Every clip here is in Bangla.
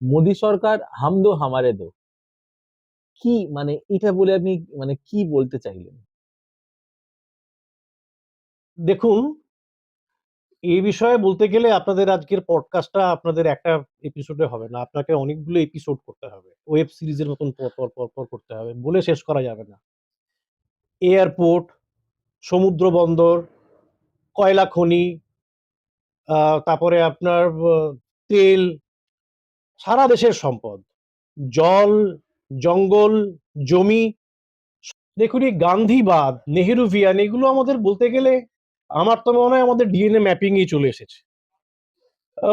মোদী সরকার হাম দো হামারে দো, কি মানে এটা বলে আপনি মানে কি বলতে চাইলেন? দেখুন, এই বিষয়ে বলতে গেলে আপনাদের আজকের পডকাস্টটা আপনাদের একটা এপিসোডে হবে না, আপনাকে অনেকগুলো এপিসোড করতে হবে, ওয়েব সিরিজের মতন পর পর পর পর করতে হবে, বলে শেষ করা যাবে না। এয়ারপোর্ট, সমুদ্র বন্দর, কয়লা খনি, তারপরে আপনার তেল, সারা দেশের সম্পদ, জল, জঙ্গল, জমি। দেখুন, এই গান্ধীবাদ, নেহেরুভিয়ান, এগুলো আমাদের বলতে গেলে আমার তো মনে হয় আমাদের ডিএনএ ম্যাপিংই চলে এসেছে।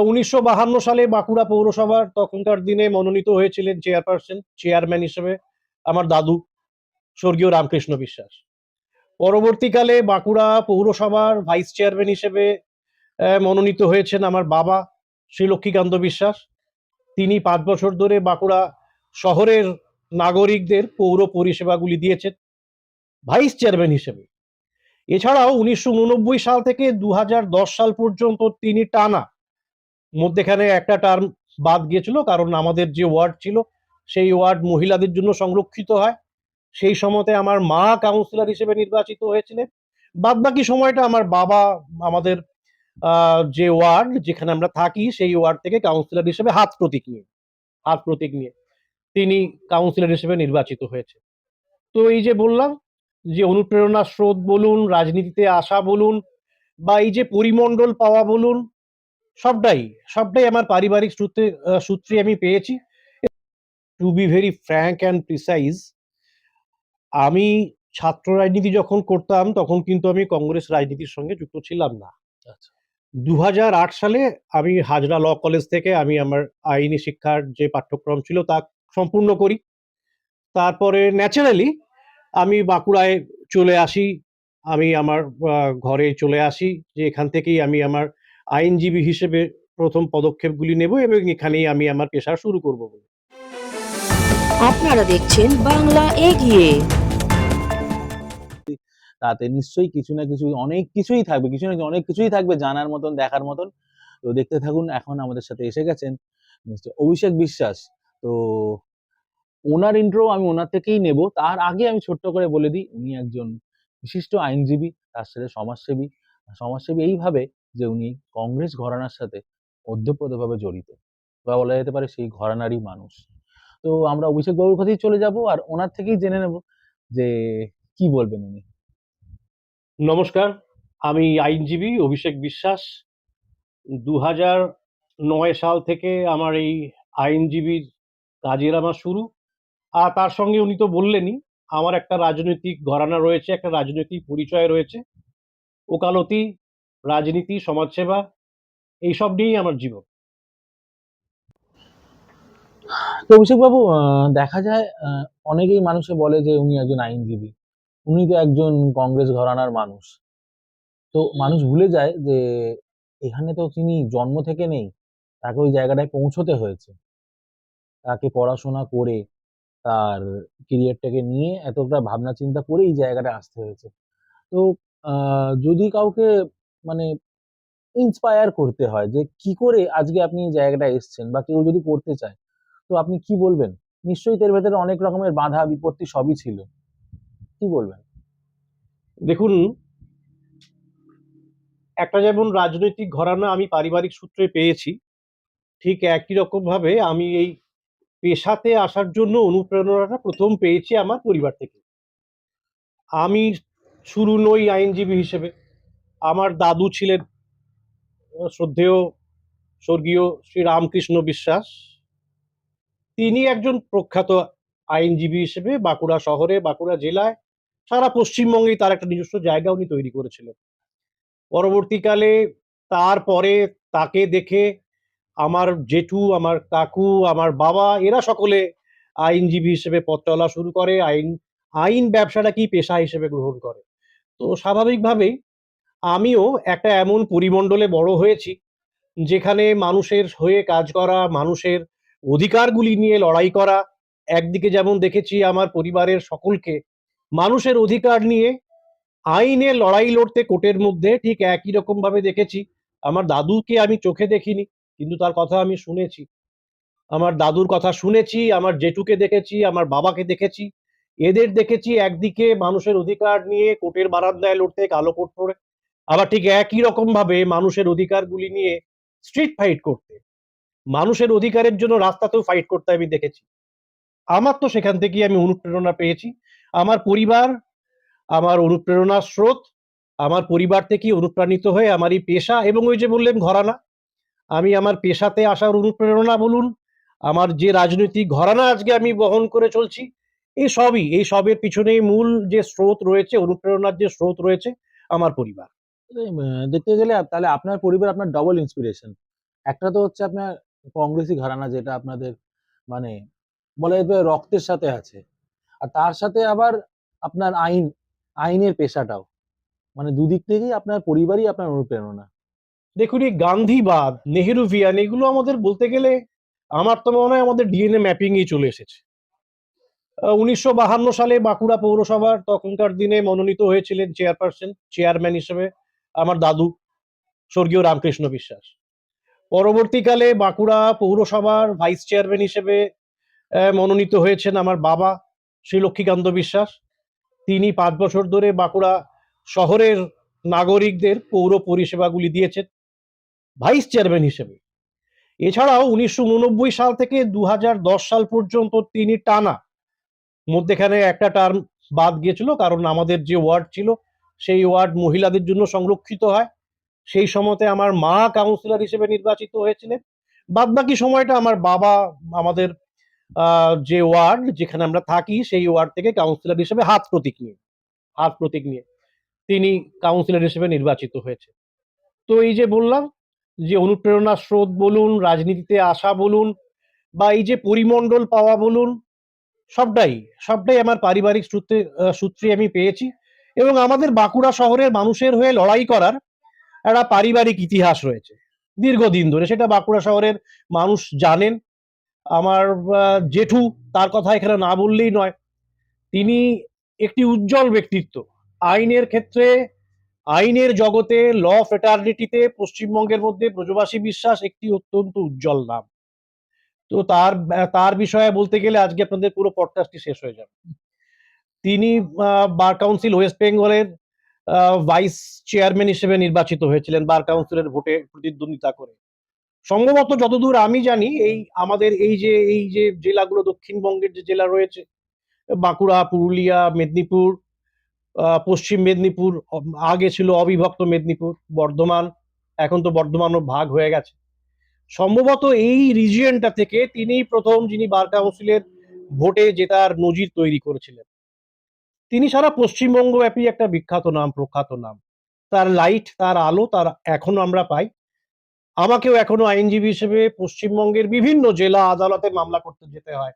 1952 সালে বাঁকুড়া পৌরসভার তখনকার দিনে মনোনীত হয়েছিলেন চেয়ারম্যান হিসেবে আমার দাদু, স্বর্গীয় রামকৃষ্ণ বিশ্বাস। পরবর্তীকালে বাঁকুড়া পৌরসভার ভাইস চেয়ারম্যান হিসেবে মনোনীত হয়েছেন আমার বাবা, শ্রী লক্ষ্মীকান্ত বিশ্বাস। তিনি 5 বছর ধরে বাঁকুড়া শহরের নাগরিকদের পৌর পরিষেবাগুলি দিয়েছেন ভাইস চেয়ারম্যান হিসেবে। এছাড়াও 1989 সাল থেকে 2010 সাল পর্যন্ত তিনি টানা, মধ্যেখানে একটা টার্ম বাদ গিয়েছিল কারণ আমাদের যে ওয়ার্ড ছিল সেই ওয়ার্ড মহিলাদের জন্য সংরক্ষিত হয়। সেই সময়তে আমার মা কাউন্সিলর হিসেবে নির্বাচিত হয়েছিলেন। বাদ বাকি সময়টা আমার বাবা আমাদের যে ওয়ার্ড যেখানে আমরা থাকি সেই ওয়ার্ড থেকে কাউন্সিলর হিসেবে হাত প্রতীক নিয়ে তিনি কাউন্সিলর হিসেবে নির্বাচিত হয়েছে। তো এই যে বললাম যে অনুপ্রেরণার স্রোত বলুন, রাজনীতিতে আসা বলুন, বা এই যে পরিমণ্ডল পাওয়া বলুন, সবটাই সবটাই আমার পারিবারিক সূত্রে আমি পেয়েছি। To be very frank and precise, আমি ছাত্র রাজনীতি যখন করতাম তখন কিন্তু আমি কংগ্রেস রাজনীতির সঙ্গে যুক্ত ছিলাম না। আচ্ছা। 2008 সালে আমি হাজরা ল কলেজ থেকে আমি আমার আইনি শিক্ষার যে পাঠ্যক্রম ছিল তা সম্পূর্ণ করি। তারপরে ন্যাচারালি আমি বাঁকুড়ায় চলে আসি। আমি আমার ঘরে চলে আসি, যে এখান থেকেই আমি আমার আইনজীবী হিসেবে প্রথম পদক্ষেপগুলি নেব এবং এখানেই আমি আমার পেশা শুরু করব বলে। আপনারা দেখছেন বাংলা এগিয়ে। তাতে নিশ্চয়ই কিছু না কিছু অনেক কিছুই থাকবে, কিছু না কিছু অনেক কিছুই থাকবে জানার মতন, দেখার মতন। তো দেখতে থাকুন। এখন আমাদের সাথে এসে গেছেন মিস্টার অভিষেক বিশ্বাস। তো ওনার ইন্ট্রো আমি ওনার থেকেই নেব। তার আগে আমি ছোট্ট করে বলে দিই, উনি একজন বিশিষ্ট আইনজীবী, তার সাথে সমাজসেবী। সমাজসেবী এইভাবে যে উনি কংগ্রেস ঘরানার সাথে ওতপ্রোতভাবে জড়িত, বা বলা যেতে পারে সেই ঘরানারই মানুষ। তো আমরা অভিষেক বাবুর কথাই চলে যাব আর ওনার থেকেই জেনে নেব যে কি বলবেন উনি। নমস্কার, আমি আইনজীবী অভিষেক বিশ্বাস। 2009 সাল থেকে আমার এই আইনজীবীর কাজের আমার শুরু। আর তার সঙ্গে উনি তো বললেনই, আমার একটা রাজনৈতিক ঘরানা রয়েছে, একটা রাজনৈতিক পরিচয় রয়েছে। ওকালতি, রাজনীতি, সমাজসেবা, এইসব নিয়েই আমার জীবন। তো অভিষেক বাবু, দেখা যায় অনেকেই মানুষে বলে যে উনি একজন আইনজীবী, উনি তো একজন কংগ্রেস ঘরানার মানুষ। তো মানুষ ভুলে যায় যে এখানে তো তিনি জন্ম থেকে নেই, তাকে ওই জায়গাটায় পৌঁছতে হয়েছে। তাকে পড়াশোনা করে তার কেরিয়ারটাকে নিয়ে এতটা ভাবনা চিন্তা করে এই জায়গাটায় আসতে হয়েছে। তো যদি কাউকে মানে ইন্সপায়ার করতে হয় যে কি করে আজকে আপনি এই জায়গাটায় এসেছেন, বা কেউ যদি করতে চায়, তো আপনি কি বলবেন? নিশ্চয়ই এর ভেতরে অনেক রকমের বাধা বিপত্তি সবই ছিল, কি বলবেন? দেখুন, একটা যেমন রাজনৈতিক ঘরানা আমি পারিবারিক সূত্রে পেয়েছি, ঠিক একই রকম ভাবে আমি এই পেশাতে আসার জন্য অনুপ্রেরণাটা প্রথম পেয়েছি আমার পরিবার থেকে। আমি শুরু নই আইনজীবী হিসেবে। আমার দাদু ছিলেন শ্রদ্ধেয় স্বর্গীয় শ্রী রামকৃষ্ণ বিশ্বাস। তিনি একজন প্রখ্যাত আইনজীবী হিসেবে বাঁকুড়া শহরে, বাঁকুড়া জেলায়, সারা পশ্চিমবঙ্গেই তার একটা নিজস্ব জায়গা উনি তৈরি করেছিলেন। পরবর্তীকালে তারপরে তাকে দেখে আমার জেঠু, আমার কাকু, আমার বাবা, এরা সকলে আইনজীবী হিসেবে পথ চলা শুরু করে, আইন ব্যবসাটাকেই পেশা হিসেবে গ্রহণ করে। তো স্বাভাবিকভাবেই আমিও একটা এমন পরিমণ্ডলে বড় হয়েছি যেখানে মানুষের হয়ে কাজ করা, মানুষের অধিকারগুলি নিয়ে লড়াই করা। একদিকে যেমন দেখেছি আমার পরিবারের সকলকে মানুষের অধিকার নিয়ে আইনের লড়াই লড়তে কোর্টের মধ্যে, ঠিক একই রকম ভাবে দেখেছি আমার দাদুকে আমি চোখে দেখিনি কিন্তু তার কথা আমি শুনেছি, আমার দাদুর কথা শুনেছি, আমার জেঠুকে দেখেছি, আমার বাবাকে দেখেছি। এদের দেখেছি একদিকে মানুষের অধিকার নিয়ে কোর্টের বারান্দায় লড়তে কালো কোট পরে, আবার ঠিক একই রকম ভাবে মানুষের অধিকারগুলি নিয়ে স্ট্রিট ফাইট করতে, মানুষের অধিকারের জন্য রাস্তাতেও ফাইট করতে আমি দেখেছি। আমার তো সেখান থেকেই আমি অনুপ্রেরণা পেয়েছি। আমার পরিবার আমার অনুপ্রেরণার স্রোত। আমার পরিবার থেকেই অনুপ্রাণিত হয়ে আমার এই পেশা, এবং ওই যে বললেন ঘরানা, আমি আমার পেশাতে আসার অনুপ্রেরণা বলুন, আমার যে রাজনৈতিক ঘরানা আজকে আমি বহন করে চলছি, এই সবের পিছনেই মূল যে স্রোত রয়েছে, অনুপ্রেরণার যে স্রোত রয়েছে, আমার পরিবার। দেখতে গেলে তাহলে আপনার পরিবার আপনার ডবল ইন্সপিরেশন। একটা তো হচ্ছে আপনার কংগ্রেসি ঘরানা, যেটা আপনাদের মানে বলা যেতে পারে রক্তের সাথে আছে। আর তার সাথে আবার আপনার আইনের পেশাটাও। মানে দুদিক থেকেই আপনার পরিবারই আপনার অনুপ্রেরণা। দেখুন, এই গান্ধীবাদ, নেহেরুভিয়ান, এগুলো আমাদের বলতে গেলে আমার তো মনে হয় আমাদের ডিএনএ ম্যাপিংই চলে এসেছে। 1952 সালে বাঁকুড়া পৌরসভার তখনকার দিনে মনোনীত হয়েছিলেন চেয়ারম্যান হিসেবে আমার দাদু, স্বর্গীয় রামকৃষ্ণ বিশ্বাস। পরবর্তীকালে বাঁকুড়া পৌরসভার ভাইস চেয়ারম্যান হিসেবে মনোনীত হয়েছেন আমার বাবা, শ্রী লক্ষ্মীকান্ত বিশ্বাস। তিনি 5 বছর ধরে বাঁকুড়া শহরের নাগরিকদের পৌর পরিষেবাগুলি দিয়েছেন ভাইস চেয়ারম্যান হিসেবে। এছাড়াও 1989 সাল থেকে 2010 সাল পর্যন্ত তিনি টানা, মধ্যেখানে একটা টার্ম বাদ গিয়েছিল কারণ আমাদের যে ওয়ার্ড ছিল সেই ওয়ার্ড মহিলাদের জন্য সংরক্ষিত হয়। সেই সময়তে আমার মা কাউন্সিলর হিসেবে নির্বাচিত হয়েছিলেন। বাদবাকি সময়টা আমার বাবা আমাদের যে ওয়ার্ড যেখানে আমরা থাকি সেই ওয়ার্ড থেকে কাউন্সিলর হিসেবে হাত প্রতীক নিয়ে তিনি কাউন্সিলর হিসেবে নির্বাচিত হয়েছে। তো এই যে বললাম যে অনুপ্রেরণার স্রোত বলুন, রাজনীতিতে আসা বলুন, বা এই যে পরিমণ্ডল পাওয়া বলুন, সবটাই সবটাই আমার পারিবারিক সূত্রে আমি পেয়েছি। এবং আমাদের বাঁকুড়া শহরের মানুষের হয়ে লড়াই করার একটা পারিবারিক ইতিহাস রয়েছে দীর্ঘদিন ধরে, সেটা বাঁকুড়া শহরের মানুষ জানেন। আমার জেঠু, তার কথা এখানে না বললেই নয়। তিনি একটি উজ্জ্বল ব্যক্তিত্ব আইনের ক্ষেত্রে, আইনের জগতে, ল ফ্রেটার্নিটিতে পশ্চিমবঙ্গের মধ্যে ব্রজবাসী বিশ্বাস একটি অত্যন্ত উজ্জ্বল নাম। তো তার বিষয়ে বলতে গেলে আজকে আপনাদের পুরো পডকাস্টটি শেষ হয়ে যাবে। তিনি বার কাউন্সিল ওয়েস্ট বেঙ্গলের ভাইস চেয়ারম্যান হিসেবে নির্বাচিত হয়েছিলেন বার কাউন্সিলের ভোটে প্রতিদ্বন্দ্বিতা করে। সম্ভবত যতদূর আমি জানি এই আমাদের এই যে জেলাগুলো, দক্ষিণবঙ্গের যে জেলা রয়েছে, বাঁকুড়া, পুরুলিয়া, মেদিনীপুর, পশ্চিম মেদিনীপুর, আগে ছিল অবিভক্ত মেদিনীপুর, বর্ধমান, এখন তো বর্ধমানও ভাগ হয়ে গেছে। সম্ভবত এই রিজিয়নটা থেকে তিনিই প্রথম যিনি বার কাউন্সিলের ভোটে জেতার নজির তৈরি করেছিলেন। তিনি সারা পশ্চিমবঙ্গ ব্যাপী একটা বিখ্যাত নাম, প্রখ্যাত নাম। তার লাইট, তার আলো তার এখনো আমরা পাই। আমাকেও এখনো আইনজীবী হিসেবে পশ্চিমবঙ্গের বিভিন্ন জেলা আদালতে মামলা করতে যেতে হয়।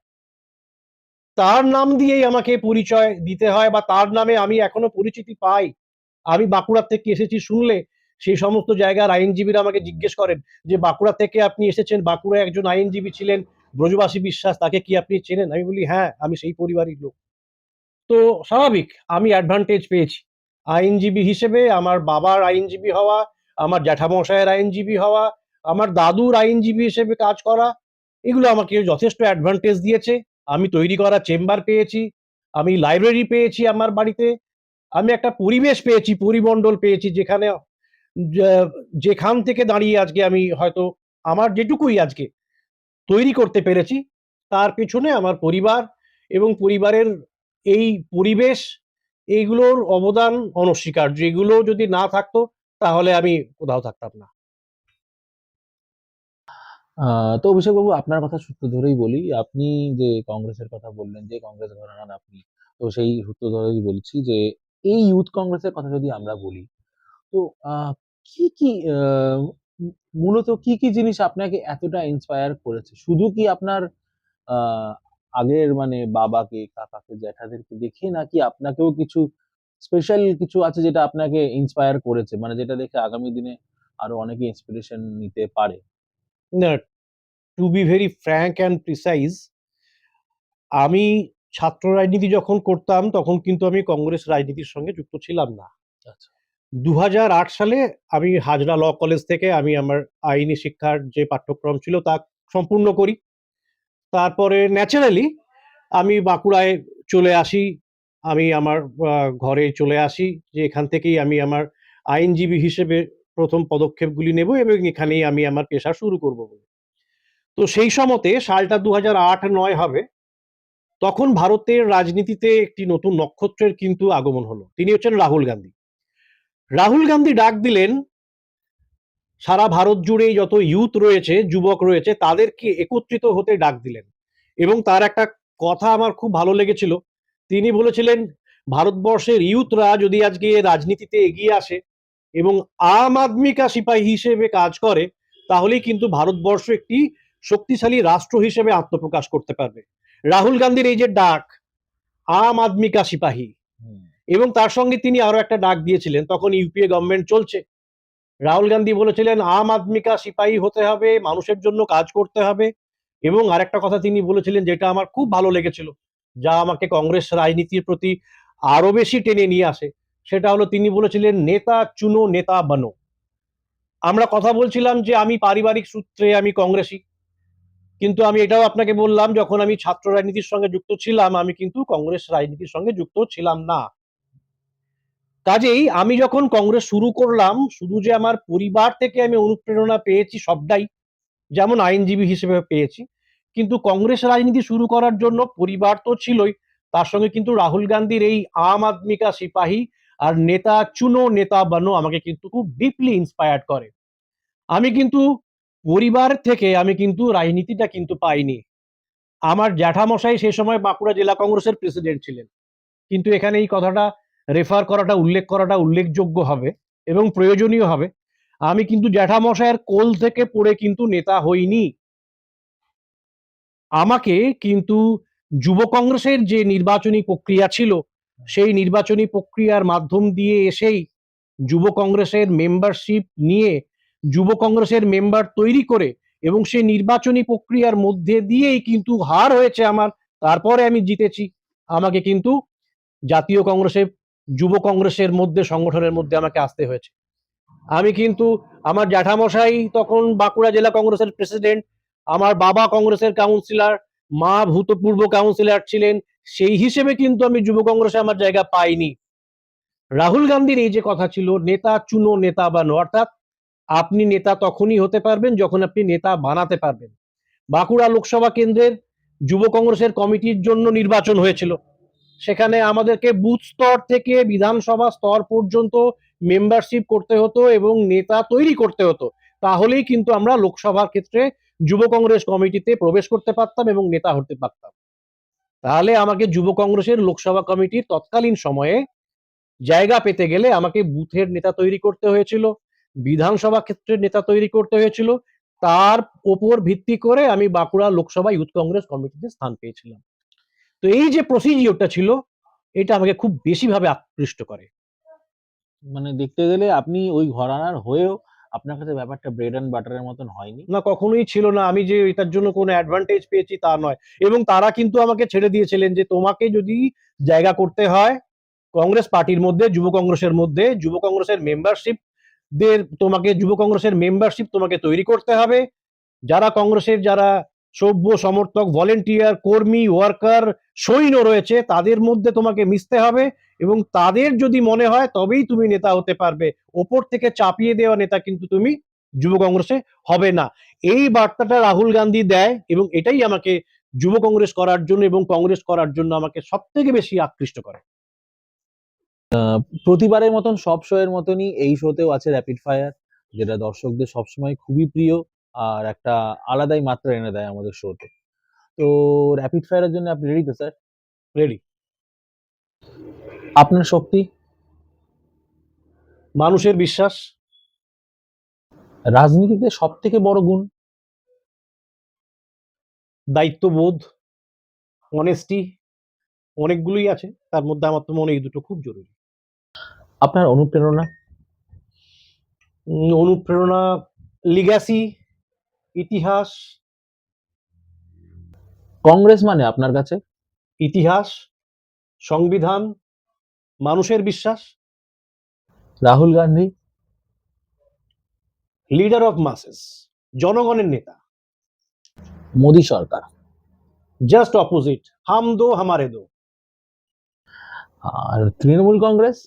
তার নাম দিয়েই আমাকে পরিচয় দিতে হয়, বা তার নামে আমি এখনো পরিচিতি পাই। আমি বাঁকুড়া থেকে এসেছি শুনলে সেই সমস্ত জায়গার আইনজীবীরা আমাকে জিজ্ঞেস করেন যে, বাঁকুড়া থেকে আপনি এসেছেন, বাঁকুড়ায় একজন আইনজীবী ছিলেন ব্রজবাসী বিশ্বাস, তাকে কি আপনি চেনেন? আমি বলি, হ্যাঁ, আমি সেই পরিবারের লোক। তো স্বাভাবিক আমি অ্যাডভান্টেজ পেয়েছি আইনজীবী হিসেবে। আমার বাবার আইনজীবী হওয়া, আমার জ্যাঠামশায়ের আইনজীবী হওয়া, আমার দাদুর আইনজীবী হিসেবে কাজ করা, এগুলো আমাকে যথেষ্ট অ্যাডভান্টেজ দিয়েছে। আমি তৈরি করা চেম্বার পেয়েছি, আমি লাইব্রেরি পেয়েছি আমার বাড়িতে, আমি একটা পরিবেশ পেয়েছি, পরিমণ্ডল পেয়েছি, যেখান থেকে দাঁড়িয়ে আজকে আমি হয়তো আমার যেটুকুই আজকে তৈরি করতে পেরেছি, তার পেছনে আমার পরিবার এবং পরিবারের এই পরিবেশ, এইগুলোর অবদান অনস্বীকার্য। এগুলো যদি না থাকতো তাহলে আমি কোথাও থাকতাম না। তো অভিষেকবাবু, আপনার কথা সূত্র ধরেই বলি, আপনি যে কংগ্রেসের কথা বললেন, যে কংগ্রেস ঘরানার আপনি, তো সেই সূত্র ধরেই বলছি যে এই ইউথ কংগ্রেসের কথা যদি আমরা বলি, তো কি মূলত কি জিনিস আপনাকে এতটা ইন্সপায়ার করেছে? শুধু কি আপনার আহ আগের মানে বাবাকে, কাকাকে, জ্যাঠাদেরকে দেখে, নাকি আপনাকেও কিছু স্পেশাল কিছু আছে যেটা আপনাকে ইন্সপায়ার করেছে, মানে যেটা দেখে আগামী দিনে আরো অনেকে ইন্সপিরেশন নিতে পারে? না, to be very frank and precise, আমি ছাত্র রাজনীতি যখন করতাম তখন কিন্তু আমি কংগ্রেস রাজনীতির সঙ্গে যুক্ত ছিলাম না। আচ্ছা। 2008 সালে আমি হাজরা ল কলেজ থেকে আমি আমার আইনি শিক্ষার যে পাঠ্যক্রম ছিল তা সম্পূর্ণ করি। তারপরে ন্যাচারালি আমি বাঁকুড়ায় চলে আসি। আমি আমার ঘরে চলে আসি, যে এখান থেকেই আমি আমার আইনজীবী হিসেবে প্রথম পদক্ষেপগুলি নেব এবং এখানেই আমি আমার পেশা শুরু করব বলে। তো সেই সময়তে সালটা 2008-9 হবে। তখন ভারতের রাজনীতিতে একটি নতুন নক্ষত্রের কিন্তু আগমন হলো। তিনি হচ্ছেন রাহুল গান্ধী। রাহুল গান্ধী ডাক দিলেন সারা ভারত জুড়ে যত ইউথ রয়েছে, যুবক রয়েছে, তাদেরকে একত্রিত হতে ডাক দিলেন। এবং তার একটা কথা আমার খুব ভালো লেগেছিল। তিনি বলেছিলেন, ভারতবর্ষের ইউথরা যদি আজকে রাজনীতিতে এগিয়ে আসে এবং আম আদমি কা সিপাহী হিসেবে কাজ করে, তাহলেই কিন্তু ভারতবর্ষ একটি শক্তিশালী রাষ্ট্র হিসেবে আত্মপ্রকাশ করতে পারবে। রাহুল গান্ধীর এই যে ডাক, আম আদমি কা সিপাহী, হুম। এবং তার সঙ্গে তিনি আরো একটা ডাক দিয়েছিলেন, তখন ইউপিএ গভর্নমেন্ট চলছে। রাহুল গান্ধী বলেছিলেন আম আদমি কা সিপাহী হতে হবে, মানুষের জন্য কাজ করতে হবে। এবং আরেকটা কথা তিনি বলেছিলেন যেটা আমার খুব ভালো লেগেছিল, যা আমাকে কংগ্রেস রাজনীতির প্রতি আরো বেশি টেনে নিয়ে আসে, সেটা হলো তিনি বলেছিলেন নেতা চুনো নেতা বানো। আমরা কথা বলছিলাম যে আমি পারিবারিক সূত্রে আমি কংগ্রেসী, কিন্তু আমি এটাও আপনাকে বললাম যখন আমি ছাত্র রাজনীতির সঙ্গে যুক্ত ছিলাম আমি কিন্তু কংগ্রেস রাজনীতির সঙ্গে যুক্ত ছিলাম না। কাজেই আমি যখন কংগ্রেস শুরু করলাম, শুধু যে আমার পরিবার থেকে আমি অনুপ্রেরণা পেয়েছি সবটাই, যেমন আইনজীবী হিসেবে পেয়েছি, কিন্তু কংগ্রেস রাজনীতি শুরু করার জন্য পরিবার তো ছিলই, তার সঙ্গে কিন্তু রাহুল গান্ধীর এই আম আদমি কা সিপাহী আর নেতা চুনো নেতা বানো আমাকে কিন্তু খুব ডিপলি ইন্সপায়ার্ড করে। আমি কিন্তু পরিবার থেকে আমি কিন্তু রাজনীতিটা কিন্তু পাইনি। আমার জ্যাঠামশাই সেই সময় বাঁকুড়া জেলা কংগ্রেসের প্রেসিডেন্ট ছিলেন। কিন্তু এখানে এই কথাটা রেফার করাটা, উল্লেখ করাটা উল্লেখযোগ্য হবে এবং প্রয়োজনীয় হবে। আমি কিন্তু জ্যাঠামশাইয়ের কোল থেকে পড়ে কিন্তু নেতা হইনি। আমাকে কিন্তু যুব কংগ্রেসের যে নির্বাচনী প্রক্রিয়া ছিল, সেই নির্বাচনী প্রক্রিয়ার মাধ্যম দিয়ে এসেই যুব কংগ্রেসের মেম্বারশিপ নিয়ে, যুব কংগ্রেসের মেম্বার তৈরি করে এবং সেই নির্বাচনী প্রক্রিয়ার মধ্যে দিয়েই কিন্তু হার হয়েছে আমার, তারপরে আমি জিতেছি। আমাকে কিন্তু জাতীয় কংগ্রেসে, যুব কংগ্রেসের মধ্যে, সংগঠনের মধ্যে আমাকে আসতে হয়েছে। আমি কিন্তু, আমার জ্যাঠামশাই তখন বাঁকুড়া জেলা কংগ্রেসের প্রেসিডেন্ট, আমার বাবা কংগ্রেসের কাউন্সিলর, মা ভূতপূর্ব কাউন্সিলর ছিলেন, সেই হিসেবে কিন্তু আমি যুব কংগ্রেসে আমার জায়গা পাইনি। রাহুল গান্ধীর এই যে কথা ছিল নেতা চুনো নেতা বানো, অর্থাৎ আপনি নেতা তখনই হতে পারবেন যখন আপনি নেতা বানাতে পারবেন। বাঁকুড়া লোকসভা কেন্দ্রের যুব কংগ্রেসের কমিটির জন্য নির্বাচন হয়েছিল। সেখানে আমাদেরকে বুথ স্তর থেকে বিধানসভা স্তর পর্যন্ত মেম্বারশিপ করতে হতো এবং নেতা তৈরি করতে হতো, তাহলেই কিন্তু আমরা লোকসভার ক্ষেত্রে যুব কংগ্রেস কমিটিতে প্রবেশ করতে পারতাম এবং নেতা হতে পারতাম। তাহলে আমাকে যুব কংগ্রেসের লোকসভা কমিটির তৎকালীন সময়ে জায়গা পেতে গেলে আমাকে বুথের নেতা তৈরি করতে হয়েছিল, বিধানসভা ক্ষেত্রের নেতা তৈরি করতে হয়েছিল। তার ওপর ভিত্তি করে আমি বাঁকুড়া লোকসভা ইউথ কংগ্রেস কমিটিতে স্থান পেয়েছিলাম। তো এই যে প্রসিডিওরটা ছিল, এটা আমাকে খুব বেশিভাবে আকৃষ্ট করে। মানে দেখতে গেলে আপনি ওই ঘরানার হয়েও আপনার কাছে ব্যাপারটা ব্রেড অ্যান্ড বাটারের মতন হয়নি। না, কখনোই ছিল না। আমি যে এটার জন্য কোনো অ্যাডভান্টেজ পেয়েছি তা নয়। এবং তারা কিন্তু আমাকে ছেড়ে দিয়েছিলেন যে তোমাকে যদি জায়গা করতে হয় কংগ্রেস পার্টির মধ্যে, যুব কংগ্রেসের মধ্যে, যুব কংগ্রেসের মেম্বারশিপ তোমাকে, যুব কংগ্রেসের মেম্বারশিপ তোমাকে তৈরি করতে হবে। যারা কংগ্রেসের, যারা সভ্য সমর্থক, ভলেন্টিয়ার, কর্মী, ওয়ার্কার, সৈন্য রয়েছে, তাদের মধ্যে তোমাকে মিশতে হবে এবং তাদের যদি মনে হয় তবেই তুমি নেতা হতে পারবে। ওপর থেকে চাপিয়ে দেওয়া নেতা কিন্তু তুমি যুব কংগ্রেসে হবে না। এই বার্তাটা রাহুল গান্ধী দেয় এবং এটাই আমাকে যুব কংগ্রেস করার জন্য এবং কংগ্রেস করার জন্য আমাকে সব থেকে বেশি আকৃষ্ট করে। প্রতিবারের মতন সব শো এর মতনই এই শোতেও আছে র্যাপিড ফায়ার, যেটা দর্শকদের সবসময় খুবই প্রিয় আর একটা আলাদাই মাত্রা এনে দেয় আমাদের শোতে। তো র্যাপিড ফায়ারের জন্য আপনি রেডি তো স্যার? রেডি। আপনার শক্তি? মানুষের বিশ্বাস। রাজনীতিতে সব থেকে বড় গুণ? দায়িত্ববোধ, অনেস্টি, অনেকগুলোই আছে, তার মধ্যে আমার তো মনে হয় এই দুটো খুব জরুরি। আপনার অনুপ্রেরণা? অনুপ্রেরণা, লিগ্যাসি, ইতিহাস। কংগ্রেস মানে আপনার কাছে? ইতিহাস, সংবিধান, মানুষের বিশ্বাস। রাহুল গান্ধী? লিডার অফ মাসেস, জনগণের নেতা। মোদী সরকার? জাস্ট অপোজিট, হাম দো হামারে দো। আর তৃণমূল কংগ্রেস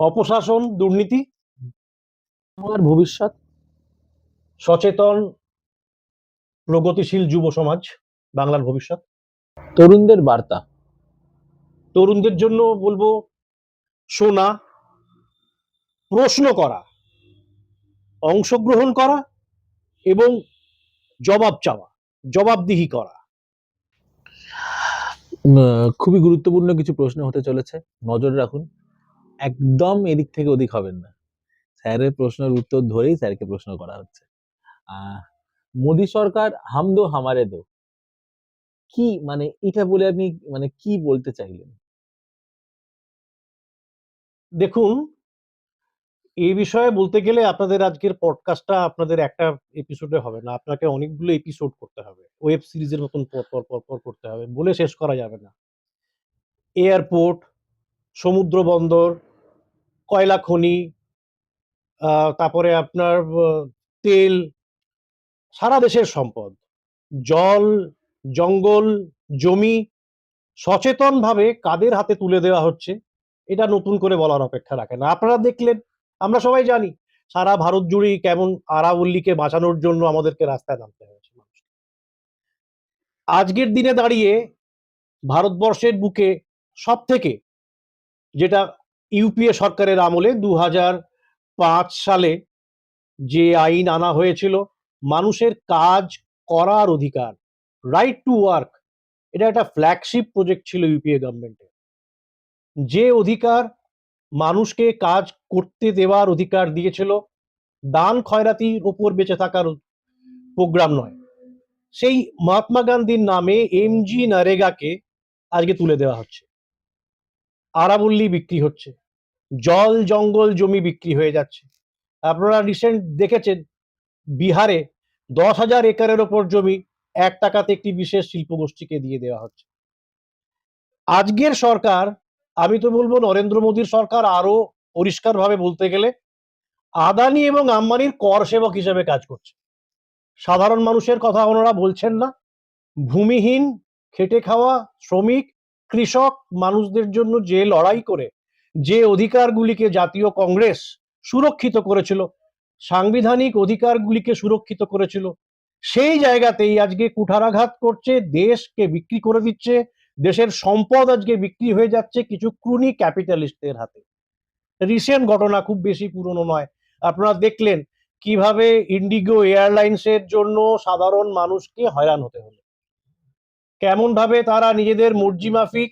অপশাসন, দুর্নীতি, আর ভবিষ্যৎ। সচেতন প্রগতিশীল যুব সমাজ, বাংলার ভবিষ্যৎ। তরুণদের বার্তা। তরুণদের জন্য বলবো শোনা, প্রশ্ন করা, অংশগ্রহণ করা এবং জবাব চাওয়া, জবাবদিহি করা। খুবই গুরুত্বপূর্ণ কিছু প্রশ্ন হতে চলেছে, নজর রাখুন, একদম এদিক থেকে ওদিক হবেন না। স্যারের প্রশ্নের উত্তর ধরেই স্যারকে প্রশ্ন করা হচ্ছে। আহ মোদী সরকার হাম দো হামারে দো, কি মানে এটা বলে আপনি মানে কি বলতে চাইলেন? দেখুন, এই বিষয়ে বলতে গেলে আপনাদের আজকের পডকাস্টটা আপনাদের একটা এপিসোডে হবে না, আপনাকে অনেকগুলো এপিসোড করতে হবে, ওয়েব সিরিজের মতন পর পর পর পর করতে হবে, বলে শেষ করা যাবে না। এয়ারপোর্ট, সমুদ্র বন্দর, কয়লা খনি, তারপরে আপনার তেল, সারা দেশের সম্পদ, জল, জঙ্গল, জমি সচেতনভাবে কাদের হাতে তুলে দেওয়া হচ্ছে, এটা নতুন করে বলার অপেক্ষা রাখে না। আপনারা দেখলেন, আমরা সবাই জানি, সারা ভারত জুড়েই কেমন আরাবল্লীকে বাঁচানোর জন্য আমাদেরকে রাস্তায় নামতে হয়েছে। আজকের দিনে দাঁড়িয়ে ভারতবর্ষের বুকে সব থেকে, যেটা ইউপিএ সরকারের আমলে 2005 সালে যে আইন আনা হয়েছিল, মানুষের কাজ করার অধিকার, রাইট টু ওয়ার্ক, এটা একটা ফ্ল্যাগশিপ প্রজেক্ট ছিল ইউপিএ গভর্নমেন্টের। যে অধিকার মানুষকে কাজ করতে দেওয়ার অধিকার দিয়েছিল, দান খয়রাতির ওপর বেঁচে থাকার প্রোগ্রাম নয়, সেই মহাত্মা গান্ধীর নামে এমজি নরেগাকে আজকে তুলে দেওয়া হচ্ছে। আরাবল্লী বিক্রি হচ্ছে, জল জঙ্গল জমি বিক্রি হয়ে যাচ্ছে। আপনারা রিসেন্ট দেখেছেন, বিহারে 10,000 একরের ওপর জমি 1 টাকাতে একটি বিশেষ শিল্পগোষ্ঠীকে দিয়ে দেওয়া হচ্ছে। আজকের সরকার, আমি তো বলবো নরেন্দ্র মোদীর সরকার আরো পরিষ্কারভাবে বলতে গেলে আদানি এবং আম্বানির কর সেবক হিসেবে কাজ করছে। সাধারণ মানুষের কথা ওনারা বলছেন না। ভূমিহীন, খেটে খাওয়া শ্রমিক, কৃষক মানুষদের জন্য যে লড়াই করে যে অধিকারগুলিকে জাতীয় কংগ্রেস সুরক্ষিত করেছিল, সাংবিধানিক অধিকারগুলিকে সুরক্ষিত করেছিল, সেই জায়গাতেই আজকে কুঠারাঘাত করছে, দেশকে বিক্রি করে দিচ্ছে, দেশের সম্পদ আজকে বিক্রি হয়ে যাচ্ছে কিছু ক্রুনি ক্যাপিটালিস্টদের হাতে। রিসেন্ট ঘটনা, খুব বেশি পুরনো নয়, আপনারা দেখলেন কিভাবে ইন্ডিগো এয়ারলাইন্সের জন্য সাধারণ মানুষকে হয়রান হতে হলো, কেমন ভাবে তারা নিজেদের মর্জি মাফিক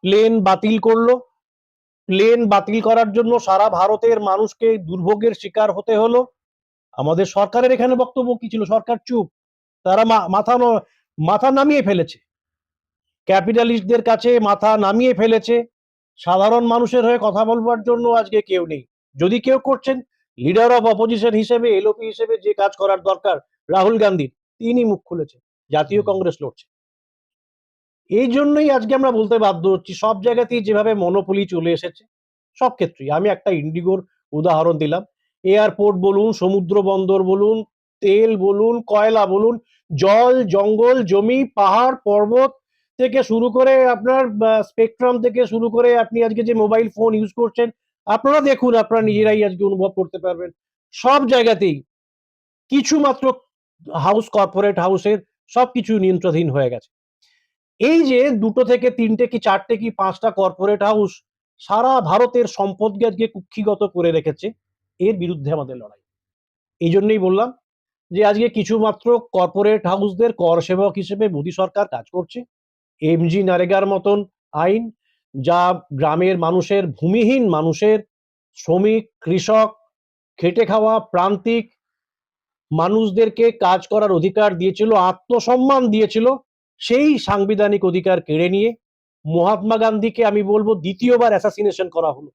প্লেন বাতিল করলো। প্লেন বাতিল করার জন্য সারা ভারতের মানুষকে দুর্ভোগের শিকার হতে হলো। আমাদের সরকারের এখানে বক্তব্য কি ছিল? সরকার চুপ, তারা মাথা নামিয়ে ফেলেছে, ক্যাপিটালিস্টদের কাছে মাথা নামিয়ে ফেলেছে। সাধারণ মানুষের হয়ে কথা বলবার জন্য আজকে কেউ নেই। যদি কেউ করছেন, লিডার অফ অপোজিশন হিসেবে, এলওপি হিসেবে যে কাজ করার দরকার রাহুল গান্ধীর, তিনি মুখ খুলেছে, জাতীয় কংগ্রেস লড়ছে। এই জন্যই আজকে আমরা বলতে বাধ্য হচ্ছি, সব জায়গাতেই যেভাবে মনোপলি চলে এসেছে, সব ক্ষেত্রেই। আমি একটা ইন্ডিগোর উদাহরণ দিলাম, এয়ারপোর্ট বলুন, সমুদ্র বন্দর বলুন, তেল বলুন, কয়লা বলুন, জল জঙ্গল জমি পাহাড় পর্বত থেকে শুরু করে আপনার স্পেকট্রাম থেকে শুরু করে আপনি আজকে যে মোবাইল ফোন ইউজ করছেন, আপনারা দেখুন, আপনারা নিজেরাই আজকে অনুভব করতে পারবেন, সব জায়গাতেই কিছু মাত্র হাউস, কর্পোরেট হাউসের সবকিছু নিয়ন্ত্রণাধীন হয়ে গেছে। এই যে 2 থেকে 3টে কি 4টে কি 5টা কর্পোরেট হাউস সারা ভারতের সম্পদকে আজকে কুক্ষিগত করে রেখেছে, এর বিরুদ্ধে আমাদের লড়াই। এই জন্যই বললাম যে আজকে কিছু মাত্র কর্পোরেট হাউসদের কর সেবক হিসেবে মোদী সরকার কাজ করছে। এমজি নরেগার মতন আইন, যা গ্রামের মানুষের, ভূমিহীন মানুষের, শ্রমিক, কৃষক, খেটে খাওয়া প্রান্তিক মানুষদেরকে কাজ করার অধিকার দিয়েছিল, আত্মসম্মান দিয়েছিল, সেই সাংবিধানিক অধিকার কেড়ে নিয়ে মহাত্মা গান্ধীকে আমি বলবো দ্বিতীয়বার অ্যাসাসিনেশন করা হলো।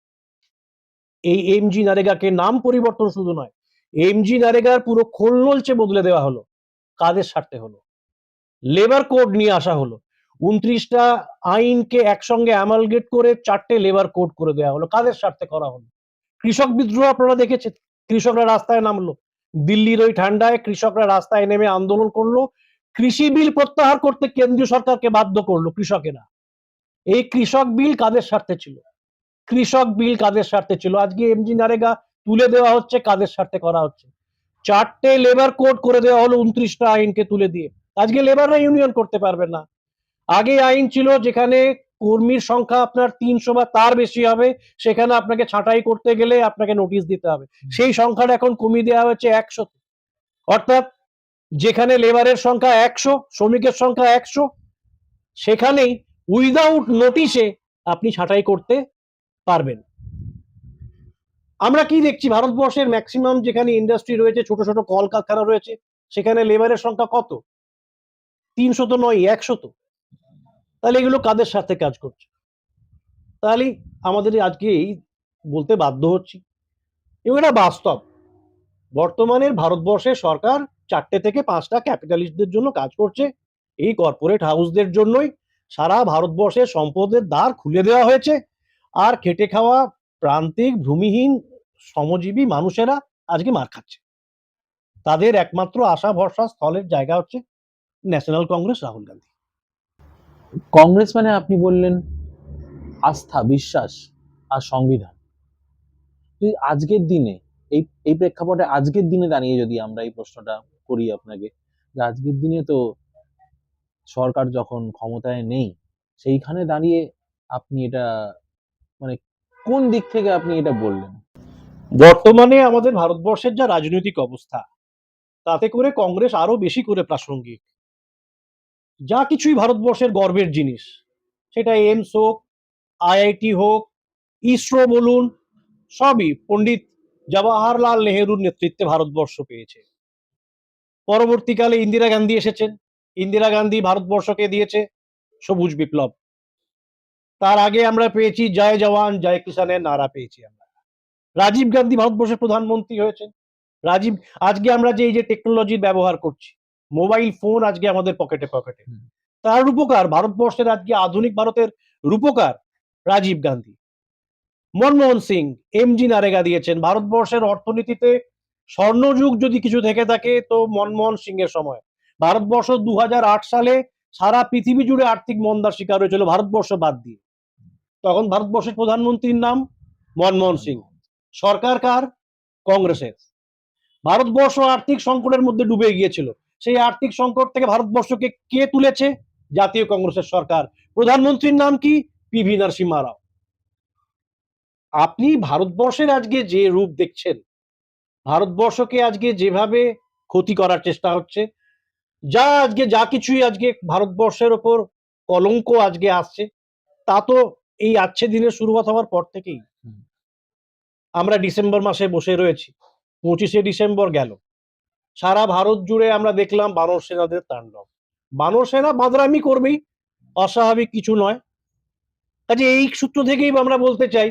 এই এমজি নরেগাকে নাম পরিবর্তন শুধু নয়, এমজি নরেগার পুরো খোলনলচে বদলে দেওয়া হলো। কাদের স্বার্থে হলো? লেবার কোড নিয়ে আসা হলো, 29টা আইনকে একসঙ্গে অ্যামালগেট করে 4টে লেবার কোড করে দেওয়া হলো। কাদের স্বার্থে করা হলো? কৃষক বিদ্রোহ আপনারা দেখেছেন, কৃষকরা রাস্তায় নামলো, দিল্লির ওই ঠান্ডায় কৃষকরা রাস্তায় নেমে আন্দোলন করলো, কৃষি বিল প্রত্যাহার করতে কেন্দ্রীয় সরকারকে বাধ্য করলো কৃষকেরা। এই কৃষক বিল কাদের স্বার্থে ছিল? কৃষক বিল কাদের স্বার্থে ছিল? আজকে এমজি নারেগা তুলে দেওয়া হচ্ছে, কাদের স্বার্থে করা হচ্ছে? 4টে লেবার কোড করে দেওয়া হলো 29টা আইনকে তুলে দিয়ে। আজকে লেবাররা ইউনিয়ন করতে পারবে না। আগে আইন ছিল যেখানে কর্মীর সংখ্যা আপনার 300 বা তার বেশি হবে, সেখানে আপনাকে ছাঁটাই করতে গেলে আপনাকে নোটিশ দিতে হবে। সেই সংখ্যাটা এখন কমিয়ে দেওয়া হচ্ছে 100। অর্থাৎ যেখানে লেবারের সংখ্যা 100, শ্রমিকের সংখ্যা 100, সেখানেই উইদাউট নোটিশে আপনি ছাঁটাই করতে পারবেন। আমরা কি দেখছি, ভারতবর্ষের ম্যাক্সিমাম যেখানে ইন্ডাস্ট্রি রয়েছে, ছোট ছোট কলকারখানা রয়েছে, সেখানে লেবারের সংখ্যা কত? 300 তো নয়, 100 তো। তাহলে এগুলো কাদের সাথে কাজ করছে? তাহলে আমাদের আজকে এই বলতে বাধ্য হচ্ছি, এবং এটা বাস্তব। বর্তমানের ভারতবর্ষের সরকার 4টে থেকে 5টা ক্যাপিটালিস্টদের জন্য কাজ করছে। এই কর্পোরেট হাউসদের জন্যই সারা ভারতবর্ষের সম্পদের দ্বার খুলে দেওয়া হয়েছে। আর খেটে খাওয়া প্রান্তিক ভূমিহীন শ্রমজীবী মানুষেরা আজকে মার খাচ্ছে। তাদের একমাত্র আশা ভরসা স্থলের জায়গা হচ্ছে ন্যাশনাল কংগ্রেস, রাহুল গান্ধী। কংগ্রেস মানে আপনি বললেন আস্থা, বিশ্বাস আর সংবিধান। যদি আজকের দিনে এই এই প্রেক্ষাপটে আজকের দিনে দাঁড়িয়ে যদি আমরা এই প্রশ্নটা করি আপনাকে, যে আজকের দিনে তো সরকার যখন ক্ষমতায় নেই, সেইখানে দাঁড়িয়ে আপনি এটা মানে কোন দিক থেকে আপনি এটা বললেন? বর্তমানে আমাদের ভারতবর্ষের যা রাজনৈতিক অবস্থা, তাতে করে কংগ্রেস আরো বেশি করে প্রাসঙ্গিক। যা কিছুই ভারতবর্ষের গর্বের জিনিস, সেটা এইমস হোক, আইআইটি হোক, ইসরো বলুন, সবই পণ্ডিত জওয়াহরলাল নেহেরুর নেতৃত্বে ভারতবর্ষ পেয়েছে। পরবর্তীকালে ইন্দিরা গান্ধী এসেছেন। ইন্দিরা গান্ধী ভারতবর্ষকে দিয়েছে সবুজ বিপ্লব। তার আগে আমরা পেয়েছি জয় জওয়ান জয় কিষানের নারা পেয়েছি আমরা। রাজীব গান্ধী ভারতবর্ষের প্রধানমন্ত্রী হয়েছেন। রাজীব, আজকে আমরা যে এই যে টেকনোলজির ব্যবহার করছি, মোবাইল ফোন আজকে আমাদের পকেটে পকেটে, তার রূপকার ভারতবর্ষের, আজকে আধুনিক ভারতের রূপকার রাজীব গান্ধী। মনমোহন সিং এমজি নারেগা দিয়েছেন। ভারতবর্ষের অর্থনীতিতে স্বর্ণযুগ যদি কিছু থেকে থাকে তো মনমোহন সিং এর সময়। ভারতবর্ষ 2008 সালে সারা পৃথিবী জুড়ে আর্থিক মন্দার শিকার হয়েছিল, ভারতবর্ষ বাদ দিয়ে। তখন ভারতবর্ষের প্রধানমন্ত্রীর নাম মনমোহন সিং। সরকার কার? কংগ্রেসের। ভারতবর্ষ আর্থিক সংকটের মধ্যে ডুবে গিয়েছিল। সেই আর্থিক সংকট থেকে ভারতবর্ষকে কে তুলেছে? জাতীয় কংগ্রেসের সরকার। প্রধানমন্ত্রীর নাম কি? পিভি নরসিম্হা রাও। আপনি ভারতবর্ষের আজকে যে রূপ দেখছেন, ভারতবর্ষকে আজকে যেভাবে ক্ষতি করার চেষ্টা হচ্ছে, যা কিছুই আজকে ভারতবর্ষের ওপর কলঙ্ক আজকে আসছে, তা তো এই আজকে দিনের শুরুয়াত হওয়ার পর থেকেই। আমরা ডিসেম্বর মাসে বসে রয়েছি, 25শে ডিসেম্বর গেল, সারা ভারত জুড়ে আমরা দেখলাম বানর সেনাদের তাণ্ডব। বানর সেনা বাঁদরামি করবেই, অস্বাভাবিক কিছু নয়। কাজে এই সূত্র থেকেই আমরা বলতে চাই